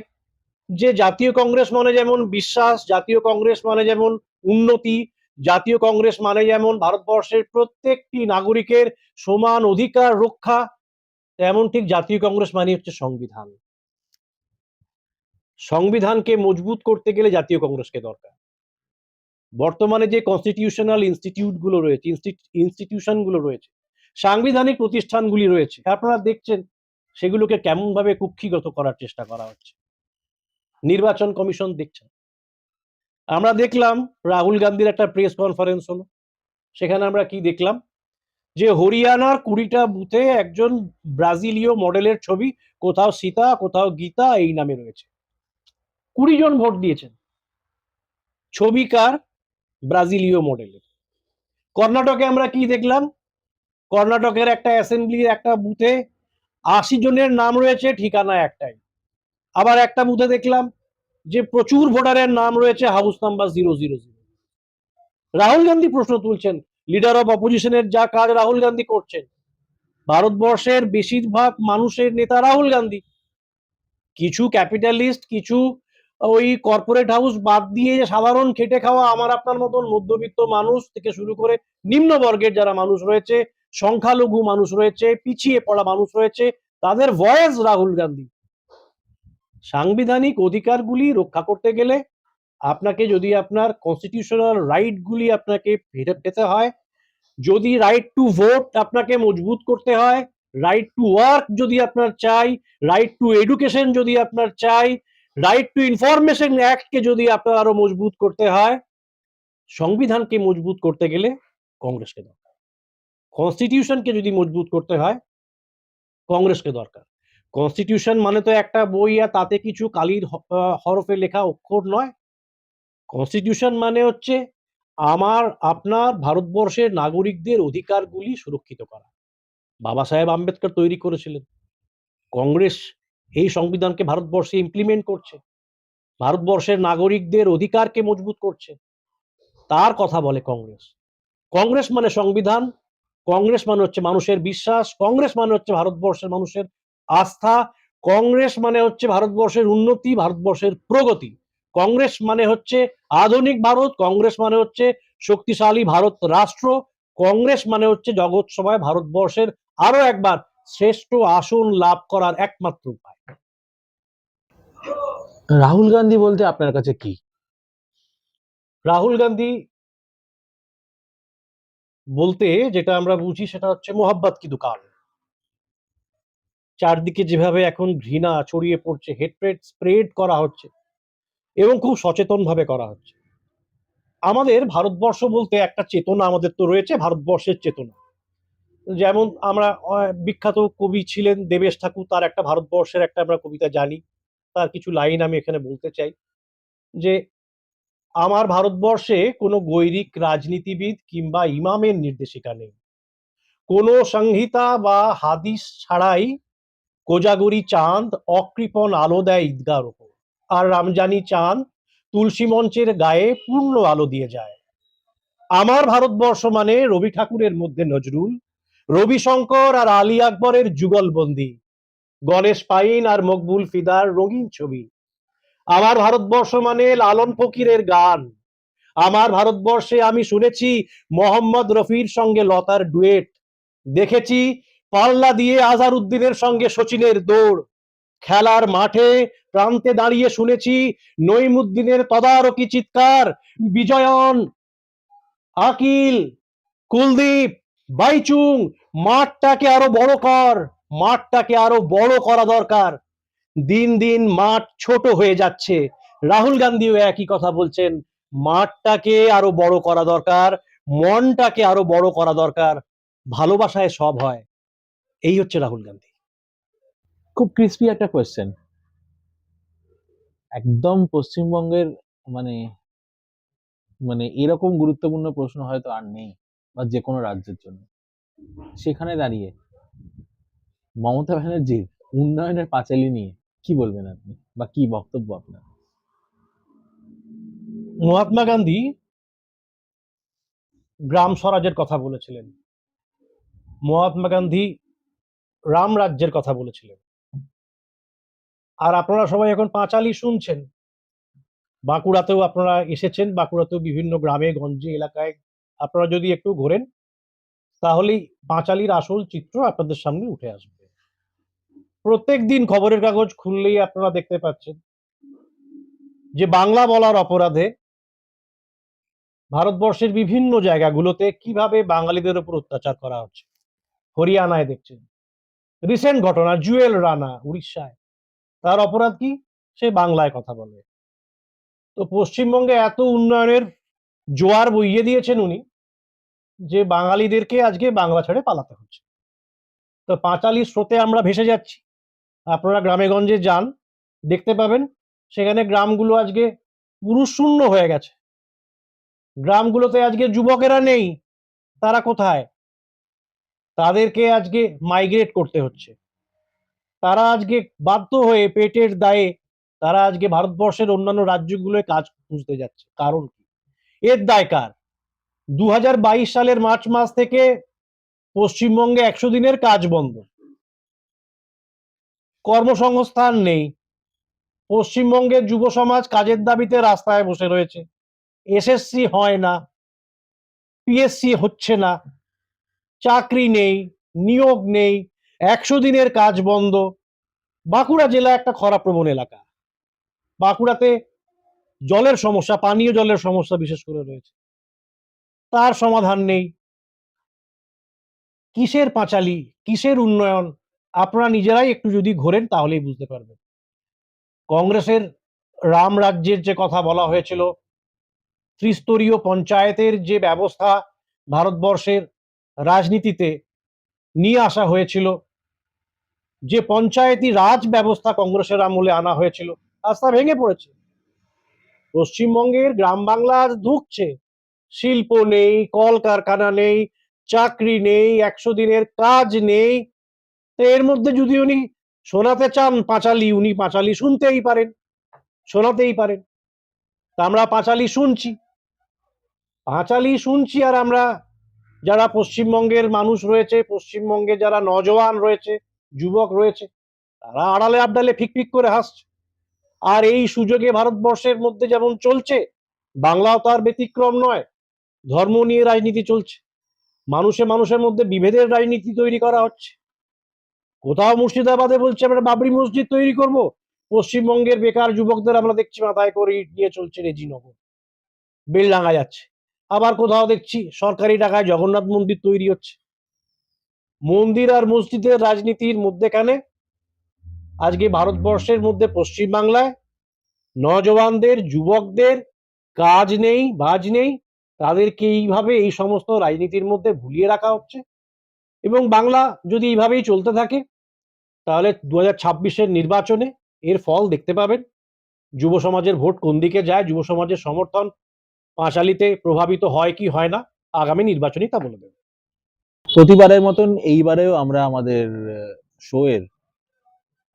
যে জাতীয় কংগ্রেস মানে যেমন বিশ্বাস, জাতীয় কংগ্রেস মানে যেমন উন্নতি, জাতীয় কংগ্রেস মানে যেমন ভারতবর্ষের প্রত্যেকটি নাগরিকের সমান অধিকার রক্ষা, তেমন ঠিক জাতীয় কংগ্রেস মানে হচ্ছে সংবিধান। সংবিধানকে মজবুত করতে গেলে জাতীয় কংগ্রেসকে দরকার। বর্তমানে যে কনস্টিটিউশনাল ইনস্টিটিউটগুলো রয়েছে, ইনস্টিটিউশনগুলো রয়েছে, সাংবিধানিক প্রতিষ্ঠানগুলি রয়েছে, আপনারা দেখছেন সেগুলোকে কেমন ভাবে কুক্ষিগত করার চেষ্টা করা হচ্ছে। নির্বাচন কমিশন দেখছেন। আমরা দেখলাম রাহুল গান্ধীর একটা প্রেস কনফারেন্স হলো, সেখানে আমরা কি দেখলাম, যে হরিয়ানার 20টা বুথে একজন ব্রাজিলীয় মডেলের ছবি, কোথাও সীতা কোথাও গীতা এই নামে রয়েছে। 20 জন ভোট দিয়েছেন। ছবি কার? ব্রাজিলীয় মডেলের। কর্ণাটকে আমরা কি দেখলাম, কর্ণাটকের একটা অ্যাসেম্বলির একটা বুথে 80 জনের নাম রয়েছে, ঠিকানা একটাই। আবার একটা বুথে দেখলাম যে প্রচুর ভোটারের নাম রয়েছে, হাউস নাম্বার 000। রাহুল গান্ধী প্রশ্ন তুলছেন, লিডার অফ অপোজিশনের যা কাজ রাহুল গান্ধী করছেন। ভারতবর্ষের বেশিরভাগ মানুষের নেতা রাহুল গান্ধী। কিছু ক্যাপিটালিস্ট, কিছু ওই কর্পোরেট হাউস বাদ দিয়ে সাধারণ খেটে খাওয়া আমার আপনার মতন মধ্যবিত্ত মানুষ থেকে শুরু করে নিম্ন বর্গের যারা মানুষ রয়েছে, সংখ্যালঘু মানুষ রয়েছে, পিছিয়ে পড়া মানুষ রয়েছে, তাদের ভয়েস রাহুল গান্ধী। সাংবিধানিক অধিকারগুলি রক্ষা করতে গেলে আপনাকে যদি আপনার কনস্টিটিউশনাল রাইটগুলি আপনাকে ফিরে পেতে হয়, যদি রাইট টু ভোট আপনাকে মজবুত করতে হয়, রাইট টু ওয়ার্ক যদি আপনার চাই, রাইট টু এডুকেশন যদি আপনার চাই, রাইট টু ইনফরমেশন অ্যাক্টকে যদি আপনার আরো মজবুত করতে হয়, সংবিধানকে মজবুত করতে গেলে কংগ্রেসকে দরকার। কনস্টিটিউশনকে যদি মজবুত করতে হয়, কংগ্রেসকে দরকার। কনস্টিটিউশন মানে তো একটা বই আর তাতে কিছু কালির হরফে লেখা অক্ষর নয়। কনস্টিটিউশন মানে হচ্ছে আমার আপনার ভারতবর্ষের নাগরিকদের অধিকারগুলি সুরক্ষিত করা। বাবা সাহেব আম্বেদকর তৈরি করেছিলেন, কংগ্রেস এই সংবিধানকে ভারতবর্ষে ইমপ্লিমেন্ট করছে, ভারতবর্ষের নাগরিকদের অধিকারকে মজবুত করছে, তার কথা বলে কংগ্রেস। কংগ্রেস মানে সংবিধান, কংগ্রেস মানে হচ্ছে মানুষের বিশ্বাস, কংগ্রেস মানে হচ্ছে ভারতবর্ষের মানুষের আস্থা, কংগ্রেস মানে হচ্ছে ভারতবর্ষের উন্নতি, ভারতবর্ষের প্রগতি। কংগ্রেস মানে হচ্ছে আধুনিক ভারত, কংগ্রেস মানে হচ্ছে শক্তিশালী ভারত রাষ্ট্র, কংগ্রেস মানে হচ্ছে জগৎ সভায় ভারতবর্ষের আরো একবার শ্রেষ্ঠ আসন লাভ করার একমাত্র উপায়। রাহুল গান্ধী বলতে আপনার কাছে কি? রাহুল গান্ধী বলতে যেটা আমরা বুঝি সেটা হচ্ছে মোহাব্বত কি দোকান। চারদিকে যেভাবে এখন ঘৃণা ছড়িয়ে পড়ছে, হেট্রেড স্প্রেড করা হচ্ছে এবং খুব সচেতন ভাবে করা হচ্ছে। আমাদের ভারতবর্ষ বলতে একটা চেতনা আমাদের তো রয়েছে, ভারতবর্ষের চেতনা। যেমন আমরা বিখ্যাত কবি ছিলেন দেবেশ ঠাকুর, তার একটা ভারতবর্ষের একটা আমরা কবিতা জানি, তার কিছু লাইন আমি এখানে বলতে চাই যে আমার ভারতবর্ষে কোনো গৈরিক রাজনীতিবিদ কিংবা ইমামের নির্দেশিকা নেই, কোনো সংহিতা বা হাদিস ছাড়াই কোজাগরি চাঁদ অকৃপণ আলো দেয় ঈদগার ওপর, আর রামজানি চাঁদ তুলসী মঞ্চের গায়ে পূর্ণ আলো দিয়ে যায়। আমার ভারতবর্ষ মানে রবি ঠাকুরের মধ্যে নজরুল, রবিশঙ্কর আর আলী আকবরের যুগলবন্দি, গণেশ পাইন আর মকবুল ফিদার রঙিন ছবি। আমার ভারতবর্ষ মানে লালন ফকিরের গান। আমার ভারতবর্ষে আমি শুনেছি মোহাম্মদ রফির সঙ্গে লতার ডুয়েট, দেখেছি পাল্লা দিয়ে আজহার উদ্দিনের সঙ্গে সচিনের দৌড়, খেলার মাঠে প্রান্তে দাঁড়িয়ে শুনেছি নইমুদ্দিনের তদারকি চিৎকার, বিজয়ন, আকিল, কুলদীপ, বাইচুং, মাঠটাকে আরো বড় কর, মাঠটাকে আরো বড় করা দরকার। দিন দিন মাঠ ছোট হয়ে যাচ্ছে। রাহুল গান্ধীও একই কথা বলছেন, মাঠটাকে আরো বড় করা দরকার, মনটাকে আরো বড় করা দরকার, ভালোবাসায় সব হয়। এই হচ্ছে রাহুল গান্ধী। খুব ক্রিস্পি একটা কোয়েশ্চেন, একদম পশ্চিমবঙ্গের, মানে মানে এরকম গুরুত্বপূর্ণ প্রশ্ন হয়তো আর নেই, বা যে কোনো রাজ্যের জন্য। সেখানে দাঁড়িয়ে মমতা ব্যানার্জির উন্নয়নের পাঁচালী নিয়ে কি বলবেন আপনি, বা কি বক্তব্য আপনার? মহাত্মা গান্ধী গ্রাম স্বরাজের কথা বলেছিলেন, মহাত্মা গান্ধী রাম রাজ্যের কথা বলেছিলেন। আর আপনারা সবাই এখন পাঁচালী শুনছেন, বাঁকুড়াতেও আপনারা এসেছেন, বাঁকুড়াতেও বিভিন্ন গ্রামে গঞ্জে এলাকায় আপনারা যদি একটু ঘোরেন তাহলেই পাঁচালীর আসল চিত্র আপনাদের সামনে উঠে আসবে। প্রত্যেক দিন খবরের কাগজ খুললেই আপনারা দেখতে পাচ্ছেন যে বাংলা বলার অপরাধে ভারতবর্ষের বিভিন্ন জায়গাগুলোতে কিভাবে বাঙালিদের উপর অত্যাচার করা হচ্ছে। হরিয়ানায় দেখছেন রিসেন্ট ঘটনা, জুয়েল রানা উড়িষ্যায়, তার অপরাধ কি? সে বাংলায় কথা বলে। তো পশ্চিমবঙ্গে এত উন্নয়নের জোয়ার বইয়ে দিয়েছেন উনি যে বাঙালিদেরকে আজকে বাংলা ছেড়ে পালাতে হচ্ছে। তো পাঁচালী স্রোতে আমরা ভেসে যাচ্ছি। আপনারা গ্রামে গঞ্জে যান, দেখতে পাবেন সেখানে গ্রামগুলো আজকে পুরুষ শূন্য হয়ে গেছে। গ্রামগুলোতে আজকে যুবকেরা নেই, তারা কোথায়? তাদেরকে আজকে মাইগ্রেট করতে হচ্ছে। তারা আজকে বাধ্য হয়ে পেটের দায়ে তারা আজকে ভারতবর্ষের অন্যান্য রাজ্যগুলোয় কাজ খুঁজতে যাচ্ছে। কারণ কি? এর দায় কার? 2022 সালের মার্চ মাস থেকে পশ্চিমবঙ্গে 100 দিনের কাজ বন্ধ, কর্মসংস্থান নেই। পশ্চিমবঙ্গের যুব সমাজ কাজের দাবিতে রাস্তায় বসে রয়েছে। এসএসসি হয় না, পিএসসি হচ্ছে না, চাকরি নেই, নিয়োগ নেই, 100 দিনের কাজ বন্ধ। বাঁকুড়া জেলা একটা খরাপ্রবণ এলাকা, বাঁকুড়াতে জলের সমস্যা, পানীয় জলের সমস্যা বিশেষ করে রয়েছে, তার সমাধান নেই। কিসের পাঁচালী, কিসের উন্নয়ন, আপনারা নিজেরাই একটু যদি ঘোরেন তাহলেই বুঝতে পারবেন। কংগ্রেসের রাম রাজ্যের যে কথা বলা হয়েছিল, ত্রিস্তরীয় পঞ্চায়েতের যে ব্যবস্থা ভারতবর্ষের রাজনীতিতে নিয়ে আসা হয়েছিল, যে পঞ্চায়েতি রাজ ব্যবস্থা কংগ্রেসের আমলে আনা হয়েছিল, আজ তা ভেঙে পড়েছে। পশ্চিমবঙ্গের গ্রাম বাংলা আজ ধুঁকছে, শিল্প নেই, কলকারখানা নেই, চাকরি নেই, 100 দিনের কাজ নেই। তো এর মধ্যে যদি উনি শোনাতে চান পাঁচালী, উনি পাঁচালী শুনতেই পারেন, শোনাতেই পারেন। তা আমরা পাঁচালী শুনছি, পাঁচালী শুনছি, আর আমরা যারা পশ্চিমবঙ্গের মানুষ রয়েছে, পশ্চিমবঙ্গে যারা নজওয়ান রয়েছে, যুবক রয়েছে, তারা আড়ালে আবডালে ফিকফিক করে হাসছে। আর এই সুযোগে ভারতবর্ষের মধ্যে যেমন চলছে, বাংলাও তার ব্যতিক্রম নয়। ধর্ম নিয়ে রাজনীতি চলছে, মানুষের মধ্যে বিভেদের রাজনীতি তৈরি করা হচ্ছে। কোথাও মুর্শিদাবাদে বলছে আমরা বাবরি মসজিদ তৈরি করব, পশ্চিমবঙ্গের বেকার যুবকদের আমরা দেখছি মাথায় করে ইট নিয়ে চলছে রেজিনগর, বেলডাঙ্গা যাচ্ছে। আবার কোথাও দেখছি সরকারি টাকায় জগন্নাথ মন্দির তৈরি হচ্ছে। মন্দির আর মসজিদের রাজনীতির মধ্যেখানে আজকে ভারতবর্ষের মধ্যে পশ্চিমবাংলায় নজওয়ানদের, যুবকদের কাজ নেই, বাজ নেই, তাদেরকে এইভাবে এই সমস্ত রাজনীতির মধ্যে ভুলিয়ে রাখা হচ্ছে। এবং বাংলা যদি এইভাবেই চলতে থাকে, তাহলে 2026-এর নির্বাচনে এর ফল দেখতে পাবেন। যুব সমাজের ভোট কোন দিকে যায়, যুব সমাজের সমর্থন পাঁচালীতে প্রভাবিত হয় কি হয় না, আগামী নির্বাচনই তা বলে দেবে। প্রতিবারের মতন এইবারেও আমরা আমাদের শো এর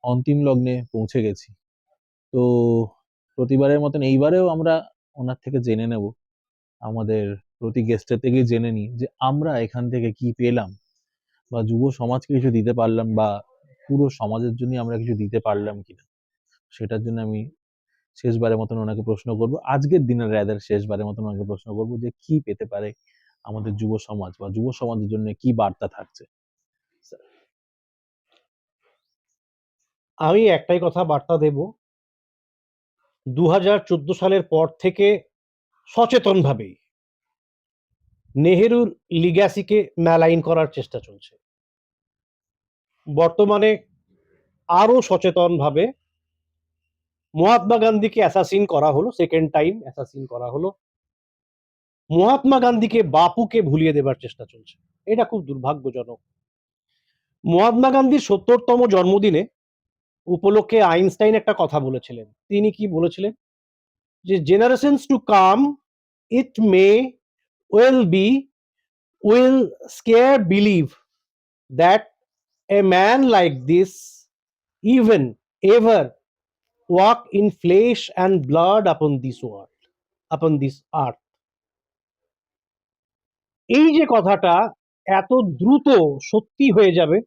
অন্তিম লগ্নে পৌঁছে গেছি। তো প্রতিবারের মতন এইবারেও আমরা ওনার থেকে জেনে নেব, আমাদের প্রতি গেস্টের থেকে জেনে নিই যে আমরা এখান থেকে কি পেলাম, বা যুব সমাজকে কিছু দিতে পারলাম, বা পুরো সমাজের জন্য আমরা কিছু দিতে পারলাম কিনা। সেটার জন্য আমি শেষবারের মতন ওনাকে প্রশ্ন করব, আজকের দিনের রাদার শেষবারের মতন ওনাকে প্রশ্ন করব যে কি পেতে পারে আমাদের যুব সমাজ, বা যুব সমাজের জন্য কি বার্তা থাকছে। আমি একটাই কথা বার্তা দেব, 2014 সালের পর থেকে সচেতনভাবে নেহেরুর লিগ্যাসিকে ম্যালাইন করার চেষ্টা চলছে। বর্তমানে আরো সচেতনভাবে মহাত্মা গান্ধীকে অ্যাসাসিন করা হলো, সেকেন্ড টাইম অ্যাসাসিন করা হলো। মহাত্মা গান্ধীকে বাপুকে ভুলিয়ে দেবার চেষ্টা চলছে, এটা খুব দুর্ভাগ্যজনক। মহাত্মা গান্ধীর 70তম জন্মদিনে উপলক্ষে আইনস্টাইন একটা কথা বলেছিলেন। তিনি কি বলেছিলেন? যে generations to come, it may well be, will scarce believe that a man like this even ever walk in flesh and blood upon this world, upon this earth. এই যে কথাটা এত দ্রুত সত্যি হয়ে যাবে,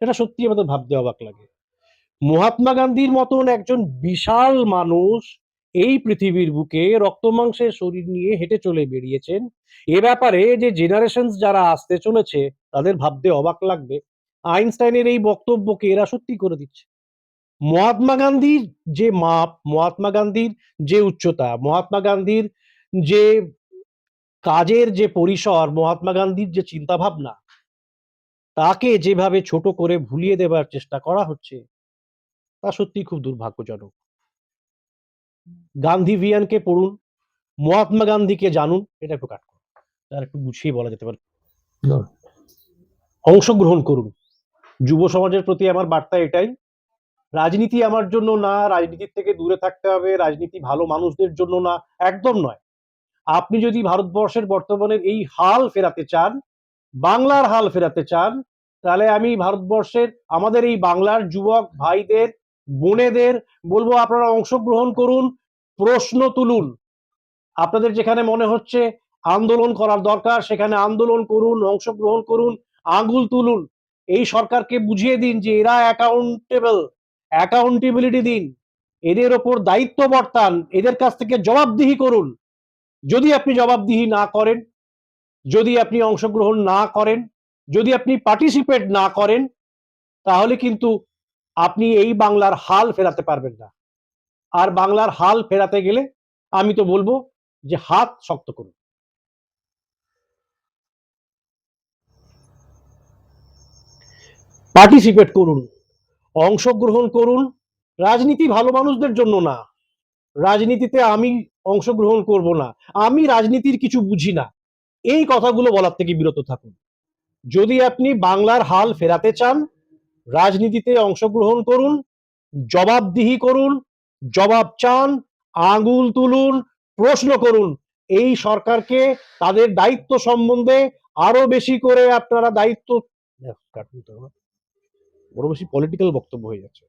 এটা সত্যি আমাদের ভাবতে অবাক লাগে। মহাত্মা গান্ধীর মতন একজন বিশাল মানুষ এই পৃথিবীর বুকে রক্ত মাংসের শরীর নিয়ে হেঁটে চলে বেরিয়েছেন। এ ব্যাপারে যে জেনারেশন যারা আসতে চলেছে তাদের ভাবতে অবাক লাগবে। আইনস্টাইনের এই বক্তব্যকে এরা সত্যি করে দিচ্ছে। মহাত্মা গান্ধীর যে মাপ, মহাত্মা গান্ধীর যে উচ্চতা, মহাত্মা গান্ধীর যে কাজের যে পরিসর, মহাত্মা গান্ধীর যে চিন্তা ভাবনা, তাকে যেভাবে ছোট করে ভুলিয়ে দেবার চেষ্টা করা হচ্ছে, তা সত্যি খুব দুর্ভাগ্যজনক। গান্ধীভিয়ানকে পড়ুন, মহাত্মা গান্ধীকে জানুন, এটা একটু কাট করুন, আর একটু গুছিয়ে বলা যেতে পারে। অংশগ্রহণ করুন। যুব সমাজের প্রতি আমার বার্তা এটাই, রাজনীতি আমার জন্য না, রাজনীতির থেকে দূরে থাকতে হবে, রাজনীতি ভালো মানুষদের জন্য না, একদম নয়। আপনি যদি ভারতবর্ষের বর্তমানের এই হাল ফেরাতে চান, বাংলার হাল ফেরাতে চান, তাহলে আমি ভারতবর্ষের আমাদের এই বাংলার যুবক ভাইদের, বোনেদের বলবো আপনারা অংশগ্রহণ করুন, প্রশ্ন তুলুন। আপনাদের যেখানে মনে হচ্ছে আন্দোলন করার দরকার, সেখানে আন্দোলন করুন, অংশগ্রহণ করুন, আঙুল তুলুন। এই সরকারকে বুঝিয়ে দিন যে এরা অ্যাকাউন্টেবিলিটি দিন, এদের ওপর দায়িত্ব বর্তান, এদের কাছ থেকে জবাবদিহি করুন। যদি আপনি জবাবদিহি না করেন, যদি আপনি অংশগ্রহণ না করেন, যদি আপনি পার্টিসিপেট না করেন, তাহলে কিন্তু আপনি এই বাংলার হাল ফেরাতে পারবেন না। আর বাংলার হাল ফেরাতে গেলে আমি তো বলবো যে হাত শক্ত করুন। পার্টিসিপেট করুন, অংশগ্রহণ করুন। রাজনীতি ভালো মানুষদের জন্য না। রাজনীতিতে আমি অংশগ্রহণ করব না, আমি রাজনীতির কিছু বুঝি না, এই কথাগুলো বলার থেকে বিরত থাকুন। যদি আপনি বাংলার হাল ফেরাতে চান, রাজনীতিতে অংশগ্রহণ করুন, জবাবদিহি করুন, জবাব চান, আঙুল তুলুন, প্রশ্ন করুন। এই সরকারকে তাদের দায়িত্ব সম্বন্ধে আরো বেশি করে আপনারা দায়িত্ব, বড় বেশি পলিটিক্যাল বক্তব্য হয়ে যাচ্ছে।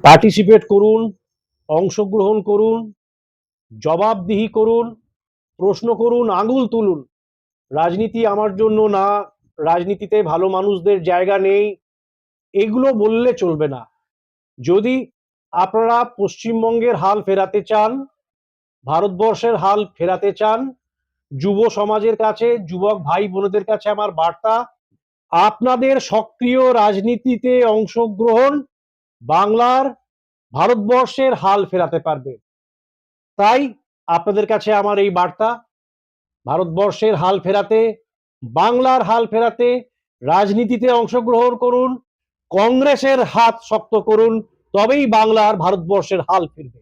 পার্টিসিপেট করুন, অংশগ্রহণ করুন, জবাবদিহি করুন, প্রশ্ন করুন, আঙুল তুলুন। রাজনীতি আমার জন্য না, রাজনীতিতে ভালো মানুষদের জায়গা নেই, এগুলো বললে চলবে না। যদি আপনারা পশ্চিমবঙ্গের হাল ফেরাতে চান, ভারতবর্ষের হাল ফেরাতে চান, যুব সমাজের কাছে, যুবক ভাই বোনদের কাছে আমার বার্তা, আপনাদের সক্রিয় রাজনীতিতে অংশগ্রহণ বাংলার, ভারতবর্ষের হাল ফেরাতে পারবে। তাই আপনাদের কাছে আমার এই বার্তা, ভারতবর্ষের হাল ফেরাতে, বাংলার হাল ফেরাতে রাজনীতিতে অংশগ্রহণ করুন, কংগ্রেসের হাত শক্ত করুন, তবেই বাংলার, ভারতবর্ষের হাল ফিরবে।